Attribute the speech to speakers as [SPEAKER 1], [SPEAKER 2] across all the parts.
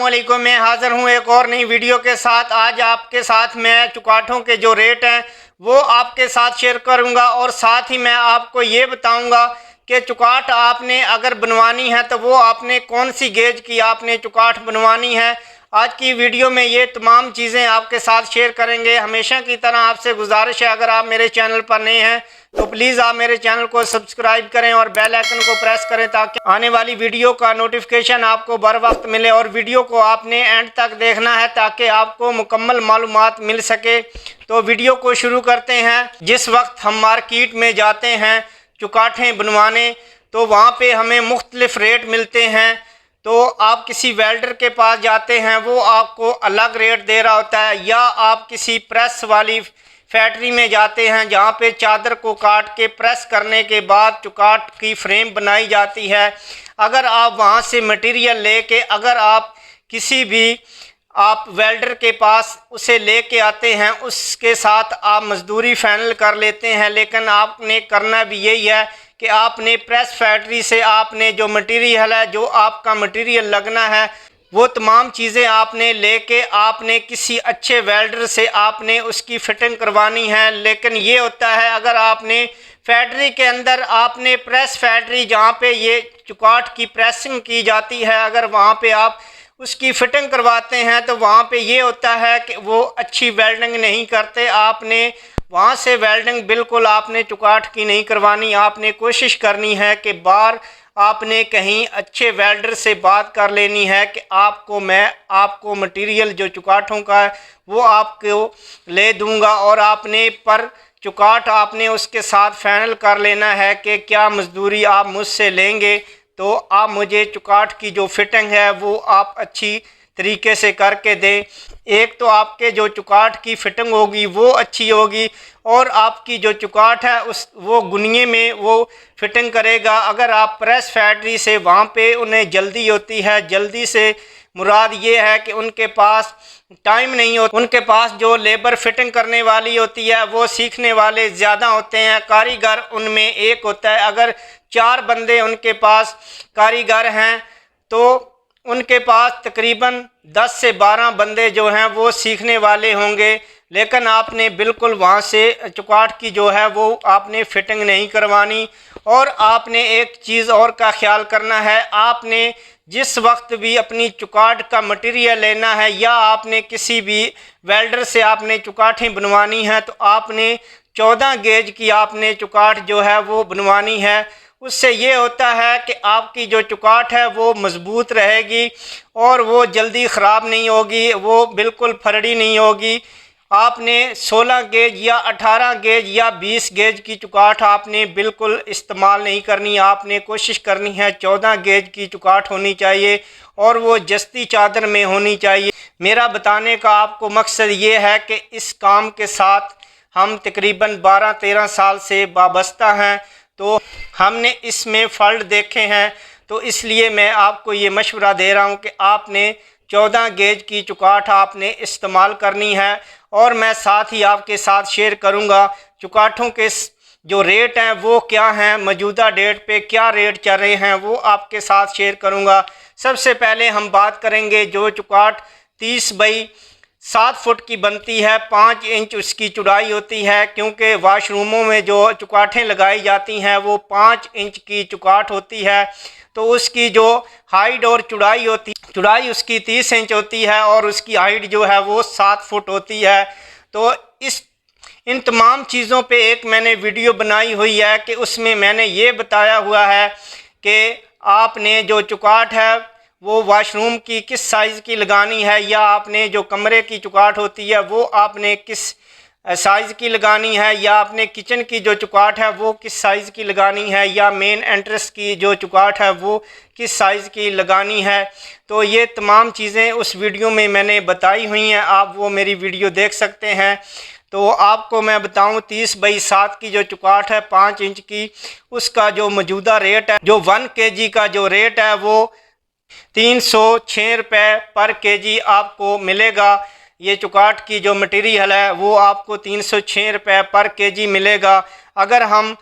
[SPEAKER 1] अस्सलामुअलैकुम। मैं हाज़िर हूँ एक और नई वीडियो के साथ। आज आपके साथ मैं चुकाठों के जो रेट हैं वो आपके साथ शेयर करूँगा और साथ ही मैं आपको ये बताऊँगा कि चुकाठ आपने अगर बनवानी है तो वो आपने कौन सी गेज की आपने चुकाठ बनवानी है। आज की वीडियो में ये तमाम चीज़ें आपके साथ शेयर करेंगे। हमेशा की तरह आपसे गुजारिश है, अगर आप मेरे चैनल पर नए हैं तो प्लीज़ आप मेरे चैनल को सब्सक्राइब करें और बेल आइकन को प्रेस करें ताकि आने वाली वीडियो का नोटिफिकेशन आपको बर वक्त मिले। और वीडियो को आपने एंड तक देखना है ताकि आपको मुकम्मल मालूमात मिल सके। तो वीडियो को शुरू करते हैं। जिस वक्त हम मार्केट में जाते हैं चुकाठें बनवाने तो वहाँ पे हमें मुख्तलिफ रेट मिलते हैं। तो आप किसी वेल्डर के पास जाते हैं वो आपको अलग रेट दे रहा होता है, या आप किसी प्रेस वाली फैक्ट्री में जाते हैं जहाँ पे चादर को काट के प्रेस करने के बाद चुकाठ की फ्रेम बनाई जाती है। अगर आप वहाँ से मटेरियल लेके अगर आप किसी भी आप वेल्डर के पास उसे लेके आते हैं, उसके साथ आप मजदूरी फाइनल कर लेते हैं। लेकिन आपने करना भी यही है कि आपने प्रेस फैक्ट्री से आपने जो मटेरियल है, जो आपका मटेरियल लगना है, वो तमाम चीज़ें आपने लेके आपने किसी अच्छे वेल्डर से आपने उसकी फिटिंग करवानी है। लेकिन ये होता है अगर आपने फैक्ट्री के अंदर आपने प्रेस फैक्ट्री जहाँ पे ये चुकाठ की प्रेसिंग की जाती है, अगर वहाँ पे आप उसकी फिटिंग करवाते हैं तो वहाँ पे ये होता है कि वो अच्छी वेल्डिंग नहीं करते। आपने वहाँ से वेल्डिंग बिल्कुल आपने चुकाठ की नहीं करवानी। आपने कोशिश करनी है कि बार आपने कहीं अच्छे वेल्डर से बात कर लेनी है कि आपको मटेरियल जो चुकाठों का है वो आपको ले दूंगा, और आपने पर चुकाठ आपने उसके साथ फाइनल कर लेना है कि क्या मजदूरी आप मुझसे लेंगे तो आप मुझे चुकाठ की जो फिटिंग है वो आप अच्छी तरीके से करके दें। एक तो आपके जो चुकाठ की फिटिंग होगी वो अच्छी होगी, और आपकी जो चुकाठ है वो गुनिये में वो फिटिंग करेगा। अगर आप प्रेस फैक्ट्री से वहाँ पे उन्हें जल्दी होती है, जल्दी से मुराद ये है कि उनके पास टाइम नहीं होता, उनके पास जो लेबर फिटिंग करने वाली होती है वो सीखने वाले ज़्यादा होते हैं, कारीगर उनमें एक होता है। अगर 4 बंदे उनके पास कारीगर हैं तो उनके पास तकरीबन 10 से 12 बंदे जो हैं वो सीखने वाले होंगे। लेकिन आपने बिल्कुल वहाँ से चुकाठ की जो है वो आपने फिटिंग नहीं करवानी। और आपने एक चीज़ और का ख्याल करना है, आपने जिस वक्त भी अपनी चुकाठ का मटेरियल लेना है या आपने किसी भी वेल्डर से आपने चुकाठें बनवानी हैं तो आपने 14 गेज की आपने चुकाठ जो है वो बनवानी है। उससे ये होता है कि आपकी जो चुकाठ है वो मज़बूत रहेगी और वो जल्दी ख़राब नहीं होगी, वो बिल्कुल फरड़ी नहीं होगी। आपने 16 गेज या 18 गेज या 20 गेज की चुकाठ आपने बिल्कुल इस्तेमाल नहीं करनी। आपने कोशिश करनी है 14 गेज की चुकाठ होनी चाहिए और वो जस्ती चादर में होनी चाहिए। मेरा बताने का आपको मकसद ये है कि इस काम के साथ हम तकरीबन 12-13 साल से वाबस्ता हैं, तो हमने इसमें फ़ल्ट देखे हैं। तो इसलिए मैं आपको ये मशवरा दे रहा हूँ कि आपने 14 गेज की चुकाठ आपने इस्तेमाल करनी है। और मैं साथ ही आपके साथ शेयर करूँगा चुकाठों के जो रेट हैं वो क्या हैं, मौजूदा डेट पे क्या रेट चल रहे हैं वो आपके साथ शेयर करूँगा। सबसे पहले हम बात करेंगे जो चुकाठ 30 बाई 7 फुट की बनती है, 5 इंच उसकी चौड़ाई होती है, क्योंकि वाशरूमों में जो चुकाठें लगाई जाती हैं वो 5 इंच की चुकाठ होती है। तो उसकी जो हाइट और चौड़ाई उसकी 30 इंच होती है और उसकी हाइट जो है वो 7 फुट होती है। तो इन तमाम चीज़ों पे एक मैंने वीडियो बनाई हुई है कि उसमें मैंने ये बताया हुआ है कि आपने जो चुकाठ है वो वाशरूम की किस साइज़ की लगानी है, या आपने जो कमरे की चुकाठ होती है वो आपने किस साइज़ की लगानी है, या आपने किचन की जो चुकाठ है वो किस साइज़ की लगानी है, या मेन एंट्रेंस की जो चुकाठ है वो किस साइज़ की लगानी है। तो ये तमाम चीज़ें उस वीडियो में मैंने बताई हुई हैं, आप वो मेरी वीडियो देख सकते हैं। तो आपको मैं बताऊं 30 बाई 7 की जो चुकाठ है 5 इंच की, उसका जो मौजूदा रेट है, जो 1 kg का जो रेट है वो 306 रुपये पर केजी आपको मिलेगा। ये चुकाठ की जो मटेरियल है वो आपको 306 रुपये पर केजी मिलेगा। अगर हम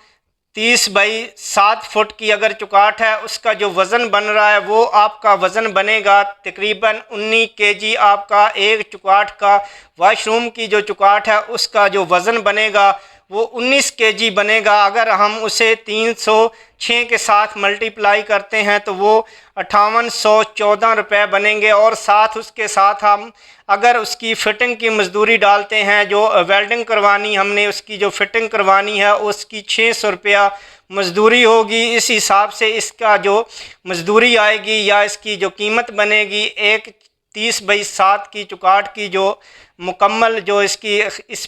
[SPEAKER 1] 30 बाई 7 फुट की अगर चुकाट है, उसका जो वज़न बन रहा है वो आपका वज़न बनेगा तकरीबन 19 केजी। आपका एक चुकाट का वाशरूम की जो चुकाट है उसका जो वज़न बनेगा वो 19 केजी बनेगा। अगर हम उसे 306 के साथ मल्टीप्लाई करते हैं तो वो 5814 रुपये बनेंगे। और साथ उसके साथ हम अगर उसकी फ़िटिंग की मज़दूरी डालते हैं, जो वेल्डिंग करवानी हमने उसकी जो फ़िटिंग करवानी है उसकी 600 रुपया मज़दूरी होगी। इस हिसाब से इसका जो मज़दूरी आएगी या इसकी जो कीमत बनेगी, एक 30 बाई 7 की चुकाट की जो मुकम्मल जो इस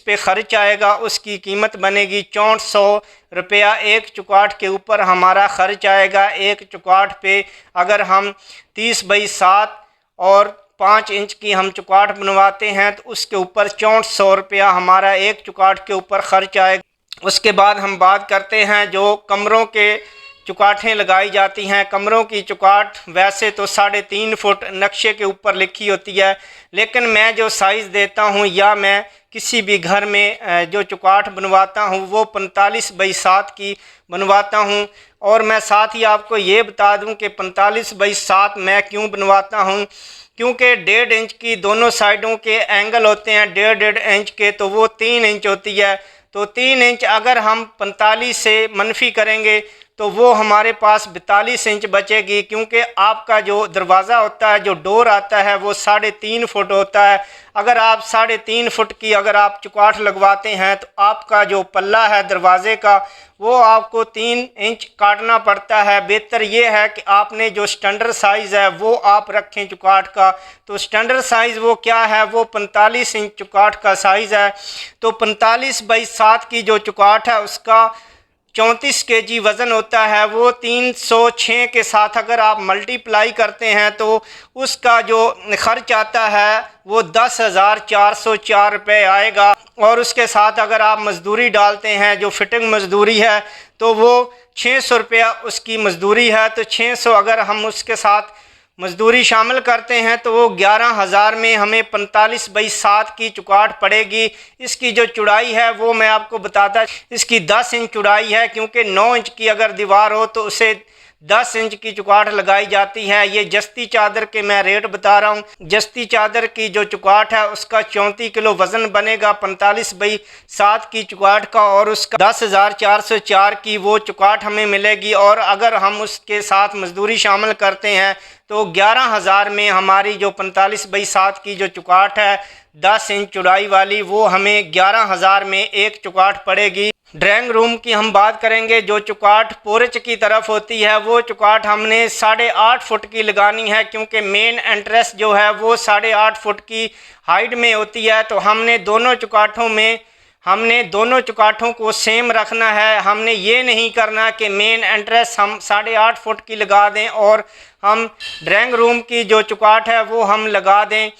[SPEAKER 1] पे ख़र्च आएगा उसकी कीमत बनेगी 6400 रुपया। एक चुकाट के ऊपर हमारा ख़र्च आएगा। एक चुकाट पे अगर हम 30 बाई 7 और 5 इंच की हम चुकाट बनवाते हैं तो उसके ऊपर 6400 रुपया हमारा एक चुकाट के ऊपर ख़र्च आएगा। उसके बाद हम बात करते हैं जो कमरों के चुकाटें लगाई जाती हैं। कमरों की चुकाट वैसे तो 3.5 फुट नक्शे के ऊपर लिखी होती है, लेकिन मैं जो साइज़ देता हूँ या मैं किसी भी घर में जो चुकाट बनवाता हूँ वो 45 बाई 7 की बनवाता हूँ। और मैं साथ ही आपको ये बता दूँ कि 45 बाई 7 मैं क्यों बनवाता हूँ, क्योंकि 1.5 इंच की दोनों साइडों के एंगल होते हैं 1.5 इंच के, तो वो 3 इंच होती है। तो 3 इंच अगर हम 45 से मनफी करेंगे तो वो हमारे पास 42 इंच बचेगी। क्योंकि आपका जो दरवाज़ा होता है, जो डोर आता है वो 3.5 फुट होता है। अगर आप 3.5 फुट की अगर आप चुकाट लगवाते हैं तो आपका जो पल्ला है दरवाज़े का वो आपको 3 इंच काटना पड़ता है। बेहतर ये है कि आपने जो स्टैंडर्ड साइज़ है वो आप रखें चुकाट का। तो स्टैंडर्ड साइज़ वो क्या है, वो 45 इंच चुकाट का साइज़ है। तो 45 बाई 7 की जो चुकाट है उसका 34 केजी वज़न होता है। वो 306 के साथ अगर आप मल्टीप्लाई करते हैं तो उसका जो ख़र्च आता है वो 10,404 रुपये आएगा। और उसके साथ अगर आप मज़दूरी डालते हैं, जो फ़िटिंग मज़दूरी है, तो वो 600 रुपया उसकी मज़दूरी है। तो 600 अगर हम उसके साथ मज़दूरी शामिल करते हैं तो वो 11,000 में हमें 45 बाई 7 की चुकाट पड़ेगी। इसकी जो चौड़ाई है वो मैं आपको बताता, इसकी 10 इंच चौड़ाई है, क्योंकि 9 इंच की अगर दीवार हो तो उसे 10 इंच की चुकाट लगाई जाती है। ये जस्ती चादर के मैं रेट बता रहा हूँ। जस्ती चादर की जो चुकाट है उसका 34 किलो वज़न बनेगा 45 बाई 7 की चुकाट का, और उसका 10,404 की वो चुकाट हमें मिलेगी। और अगर हम उसके साथ मज़दूरी शामिल करते हैं तो 11,000 में हमारी जो 45 बाई 7 की जो चुकाट है 10 इंच चौड़ाई वाली, वो हमें 11,000 में एक चुकाट पड़ेगी। ड्राइंग रूम की हम बात करेंगे। जो चुकाट पोर्च की तरफ होती है वो चुकाट हमने 8.5 फुट की लगानी है, क्योंकि मेन एंट्रेंस जो है वो 8.5 फुट की हाइट में होती है। तो हमने दोनों चुकाठों को सेम रखना है। हमने ये नहीं करना कि मेन एंट्रेंस हम 8.5 फुट की लगा दें और हम ड्राइंग रूम की जो चुकाट है वो हम लगा दें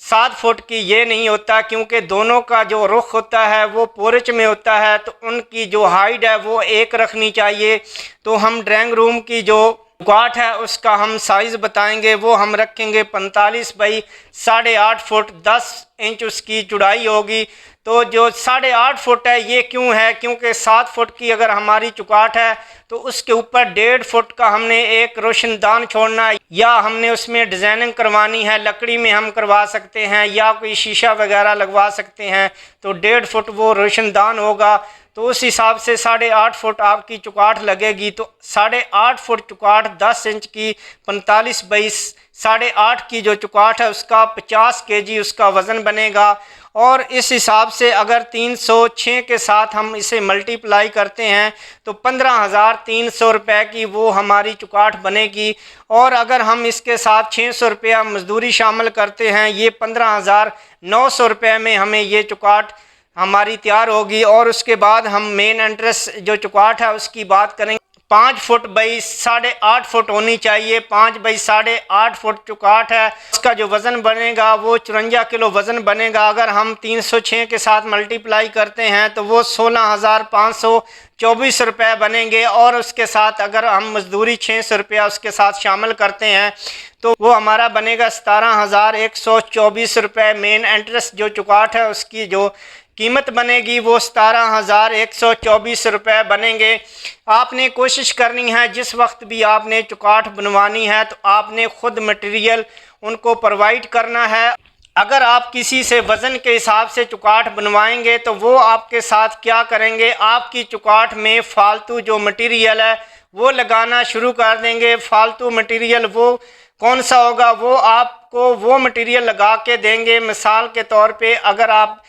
[SPEAKER 1] 7 फुट की। ये नहीं होता, क्योंकि दोनों का जो रुख होता है वो पोर्च में होता है, तो उनकी जो हाइट है वो एक रखनी चाहिए। तो हम ड्राइंग रूम की जो चुकाट है उसका हम साइज़ बताएंगे, वो हम रखेंगे 45 बाई 8.5 फुट, 10 इंच उसकी चौड़ाई होगी। तो जो 8.5 फुट है ये क्यों है, क्योंकि 7 फुट की अगर हमारी चुकाट है तो उसके ऊपर 1.5 फुट का हमने एक रोशनदान छोड़ना है, या हमने उसमें डिज़ाइनिंग करवानी है, लकड़ी में हम करवा सकते हैं या कोई शीशा वगैरह लगवा सकते हैं, तो 1.5 फुट वो रोशनदान होगा। तो उस हिसाब से 8.5 फुट आपकी चुकाट लगेगी। तो 8.5 फुट चुकाट 10 इंच की 45 बाई 8.5 की जो चुकाट है उसका 50 केजी उसका वज़न बनेगा। और इस हिसाब से अगर 306 के साथ हम इसे मल्टीप्लाई करते हैं तो 15,300 रुपये की वो हमारी चुकाट बनेगी। और अगर हम इसके साथ 600 रुपया मज़दूरी शामिल करते हैं, ये 15,900 रुपये में हमें ये चुकाट हमारी तैयार होगी। और उसके बाद हम मेन एंट्रेंस जो चुकाट है उसकी बात करेंगे। 5 फुट बाई 8.5 फुट होनी चाहिए। 5 बाई 8.5 फुट चुकाट है, उसका जो वज़न बनेगा वो 54 किलो वज़न बनेगा। अगर हम 306 के साथ मल्टीप्लाई करते हैं तो वो 16,524 रुपये बनेंगे। और उसके साथ अगर हम मज़दूरी 600 रुपया उसके साथ शामिल करते हैं तो वो हमारा बनेगा 17,124 रुपये। मेन एंट्रेंस जो चुकाट है उसकी जो कीमत बनेगी वो 17,124 रुपये बनेंगे। आपने कोशिश करनी है जिस वक्त भी आपने चुकाट बनवानी है तो आपने ख़ुद मटेरियल उनको प्रोवाइड करना है। अगर आप किसी से वज़न के हिसाब से चुकाट बनवाएंगे तो वो आपके साथ क्या करेंगे, आपकी चुकाट में फ़ालतू जो मटेरियल है वो लगाना शुरू कर देंगे। फ़ालतू मटेरियल वो कौन सा होगा, वो आपको वो मटेरियल लगा के देंगे। मिसाल के तौर पे अगर आप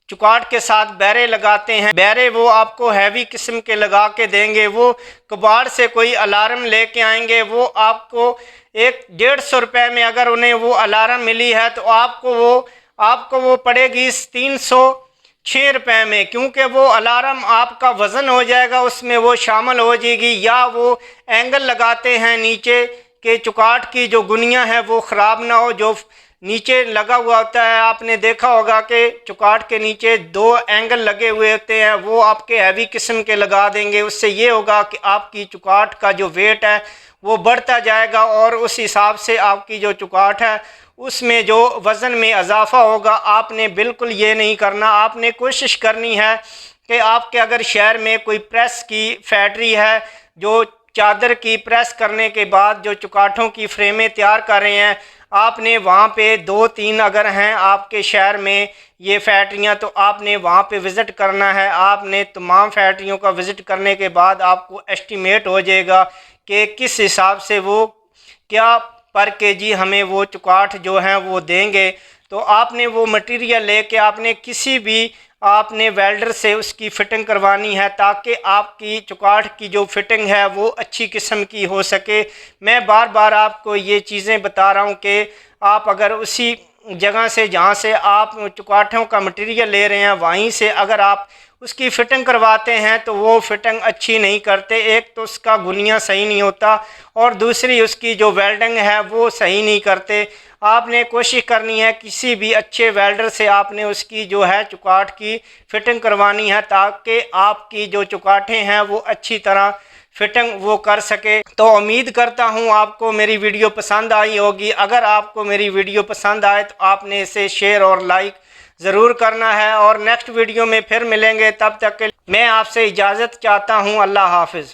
[SPEAKER 1] चुकाट के साथ बैरे लगाते हैं, बैरे वो आपको हैवी किस्म के लगा के देंगे। वो कबाड़ से कोई अलार्म लेके आएंगे, वो आपको 150 रुपये में अगर उन्हें वो अलार्म मिली है तो आपको वो पड़ेगी 306 रुपये में, क्योंकि वो अलार्म आपका वज़न हो जाएगा, उसमें वो शामिल हो जाएगी। या वो एंगल लगाते हैं नीचे के चुकाट की जो गुनिया है वो ख़राब ना हो, जो नीचे लगा हुआ होता है। आपने देखा होगा कि चुकाट के नीचे 2 एंगल लगे हुए होते हैं, वो आपके हैवी किस्म के लगा देंगे। उससे ये होगा कि आपकी चुकाट का जो वेट है वो बढ़ता जाएगा और उस हिसाब से आपकी जो चुकाट है उसमें जो वज़न में इजाफ़ा होगा। आपने बिल्कुल ये नहीं करना। आपने कोशिश करनी है कि आपके अगर शहर में कोई प्रेस की फैक्ट्री है जो चादर की प्रेस करने के बाद जो चुकाठों की फ्रेमें तैयार कर रहे हैं, आपने वहाँ पे 2-3 अगर हैं आपके शहर में ये फैक्ट्रियाँ तो आपने वहाँ पे विज़िट करना है। आपने तमाम फैक्ट्रियों का विज़िट करने के बाद आपको एस्टीमेट हो जाएगा कि किस हिसाब से वो क्या पर केजी हमें वो चुकाट जो हैं वो देंगे। तो आपने वो मटेरियल लेके आपने किसी भी आपने वेल्डर से उसकी फ़िटिंग करवानी है ताकि आपकी चुकाट की जो फ़िटिंग है वो अच्छी किस्म की हो सके। मैं बार बार आपको ये चीज़ें बता रहा हूँ कि आप अगर उसी जगह से जहाँ से आप चुकाठों का मटेरियल ले रहे हैं वहीं से अगर आप उसकी फ़िटिंग करवाते हैं तो वो फ़िटिंग अच्छी नहीं करते। एक तो उसका गुनिया सही नहीं होता और दूसरी उसकी जो वेल्डिंग है वो सही नहीं करते। आपने कोशिश करनी है किसी भी अच्छे वेल्डर से आपने उसकी जो है चुकाट की फ़िटिंग करवानी है ताकि आपकी जो चुकाटें हैं वो अच्छी तरह फ़िटिंग वो कर सके। तो उम्मीद करता हूँ आपको मेरी वीडियो पसंद आई होगी। अगर आपको मेरी वीडियो पसंद आए तो आपने इसे शेयर और लाइक ज़रूर करना है और नेक्स्ट वीडियो में फिर मिलेंगे। तब तक के मैं आपसे इजाज़त चाहता हूँ। अल्लाह हाफ़िज़।